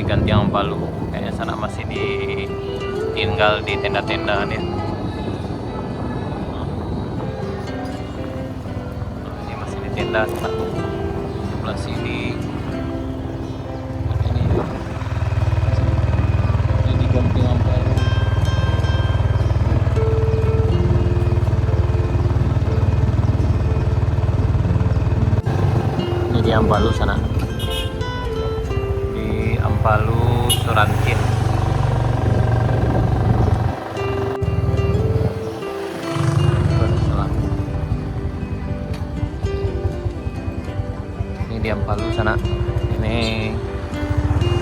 Gantiang Palu. Kayaknya sana masih tinggal di tenda-tenda nih. Ini masih di tenda sebelah sini. Ini di Gantiang Palu. Ini di Ampalu sana. Di Ampalu Surantin. Ini di Ampalu sana. Ini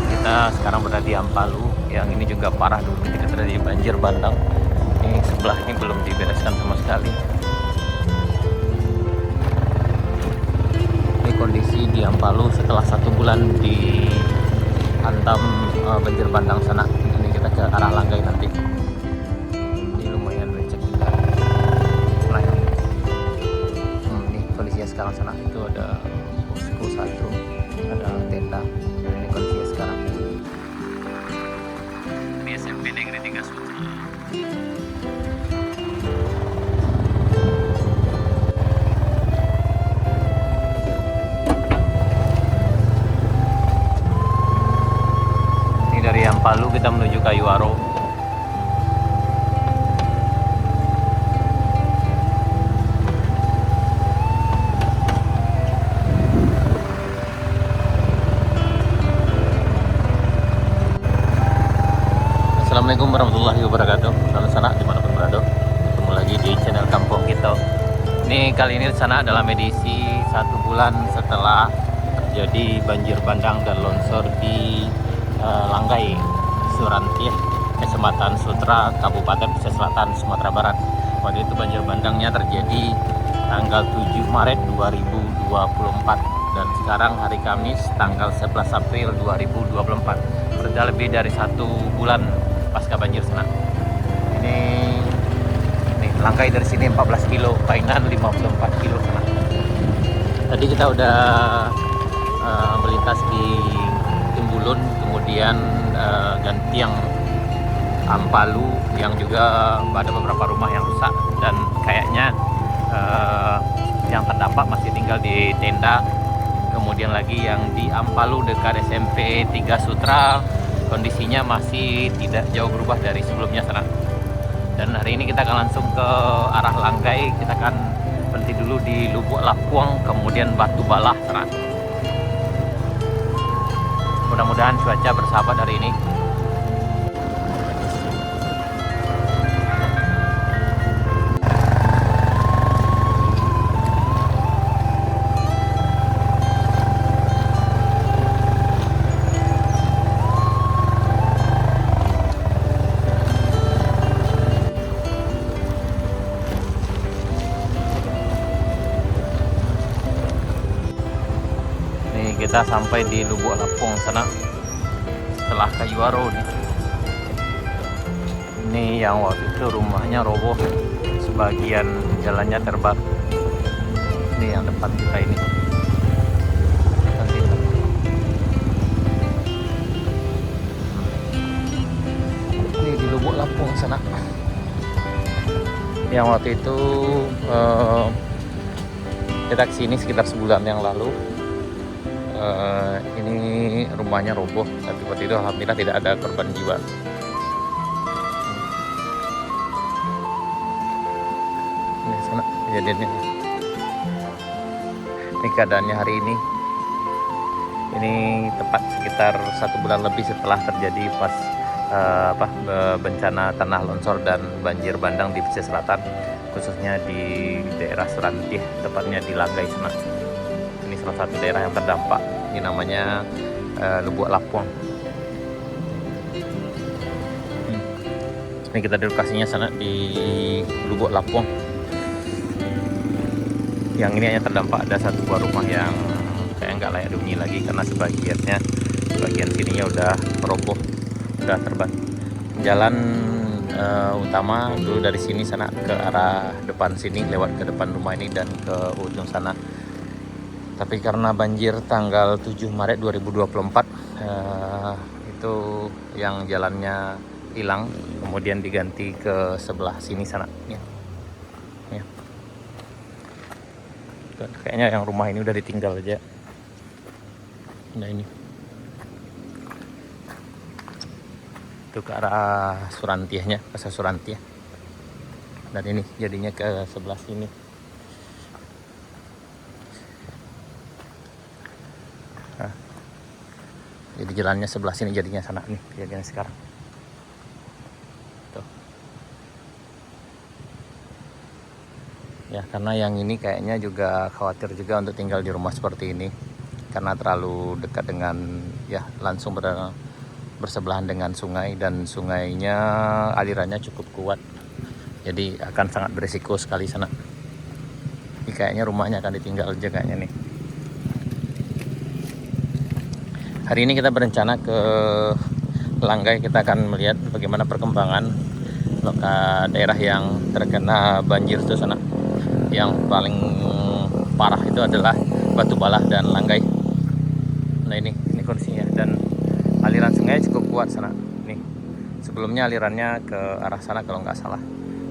kita sekarang berada di Ampalu. Yang ini juga parah dulu ketika terjadi banjir bandang. Ini sebelah ini belum dibereskan sama sekali. Ini kondisi di Ampalu setelah 1 bulan dihantam banjir bandang sana. Ini kita ke arah Langgai nanti. Ini lumayan becek juga. Ini kondisinya sekarang sana. Itu ada posko 1, ada tenda. Ini kondisinya sekarang. Ini SMP Negeri 3 Sutra. Ini dari Ampalu kita menuju Kayuaro. Assalamualaikum warahmatullahi wabarakatuh. Salam sana dimanapun berada. Ketemu lagi di channel Kampung Kita. Ini kali ini sana adalah edisi 1 bulan setelah terjadi banjir bandang dan longsor di Langgai, Surantin, Kecamatan Sutra, Kabupaten Pesisir Selatan, Sumatera Barat. Waktu itu banjir bandangnya terjadi tanggal 7 Maret 2024 dan sekarang hari Kamis tanggal 11 April 2024. Sudah lebih dari 1 bulan pasca banjir sana. Ini Langkai dari sini 14 kilo, Painan 54 kilo sana. Tadi kita udah melintas di Timbulun, kemudian Gantiang Ampalu yang juga ada beberapa rumah yang rusak dan kayaknya yang terdampak masih tinggal di tenda. Kemudian lagi yang di Ampalu dekat SMP 3 Sutra kondisinya masih tidak jauh berubah dari sebelumnya sana. Dan hari ini kita akan langsung ke arah Langgai. Kita akan berhenti dulu di Lubuk Lapuang, kemudian Batu Balah sana. Mudah-mudahan cuaca bersahabat hari ini. Kita sampai di Lubuk Lapuang sana setelah Kayuaro nih. Ini yang waktu itu rumahnya roboh, sebagian jalannya terbang. Ini yang depan kita ini. Ini di Lubuk Lapuang sana. Yang waktu itu kita kesini sekitar sebulan yang lalu. Ini rumahnya roboh, tapi waktu itu alhamdulillah tidak ada korban jiwa. Ini sana kejadiannya. Ini keadaannya hari ini. Ini tepat sekitar 1 bulan lebih setelah terjadi bencana tanah longsor dan banjir bandang di pesisir selatan, khususnya di daerah Surantin, tepatnya di Langgai sana. Ini salah satu daerah yang terdampak. Ini namanya Lubuk Lapuang. Ini kita di lokasinya sana di Lubuk Lapuang. Yang ini hanya terdampak ada 1 buah rumah yang kayak nggak layak dihuni lagi karena sebagian sininya udah roboh, udah terbang. Jalan utama dulu dari sini sana ke arah depan sini, lewat ke depan rumah ini dan ke ujung sana. Tapi karena banjir tanggal 7 Maret 2024 itu yang jalannya hilang, kemudian diganti ke sebelah sini sana ya. Ya. Kayaknya yang rumah ini udah ditinggal aja. Nah ini itu ke arah Surantiahnya, Pasar Surantiah. Dan ini jadinya ke sebelah sini. Nah, jadi jalannya sebelah sini, jadinya sana nih kejadian sekarang. Tuh. Ya karena yang ini kayaknya juga khawatir juga untuk tinggal di rumah seperti ini, karena terlalu dekat dengan ya langsung bersebelahan dengan sungai, dan sungainya alirannya cukup kuat, jadi akan sangat berisiko sekali sana. Ini kayaknya rumahnya akan ditinggal aja kayaknya nih. Hari ini kita berencana ke Langgai, kita akan melihat bagaimana perkembangan daerah yang terkena banjir itu sana. Yang paling parah itu adalah Batubala dan Langgai. Nah ini kondisinya, dan aliran sungai cukup kuat sana. Nih, sebelumnya alirannya ke arah sana kalau nggak salah.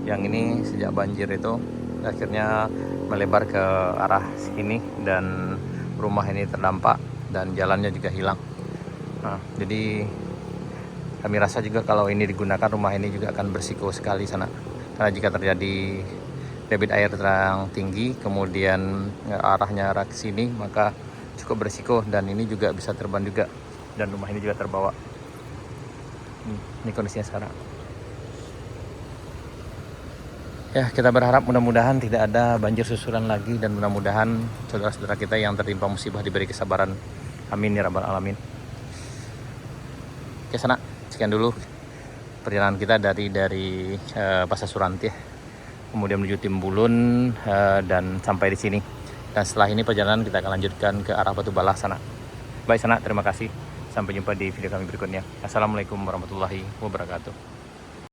Yang ini sejak banjir itu akhirnya melebar ke arah sini, dan rumah ini terdampak dan jalannya juga hilang. Nah, jadi kami rasa juga kalau ini digunakan, rumah ini juga akan berisiko sekali sana. Karena jika terjadi debit air yang tinggi, kemudian arahnya ke sini, maka cukup berisiko, dan ini juga bisa terbang juga. Dan rumah ini juga terbawa. Ini kondisinya sekarang. Ya, kita berharap mudah-mudahan tidak ada banjir susulan lagi, dan mudah-mudahan saudara-saudara kita yang tertimpa musibah diberi kesabaran. Amin ya rabbal alamin. Oke sana, sekian dulu perjalanan kita dari Pasar Surantiah, kemudian menuju Timbulun, dan sampai di sini. Dan setelah ini perjalanan kita akan lanjutkan ke arah Batubala sana. Baik sana, terima kasih. Sampai jumpa di video kami berikutnya. Assalamualaikum warahmatullahi wabarakatuh.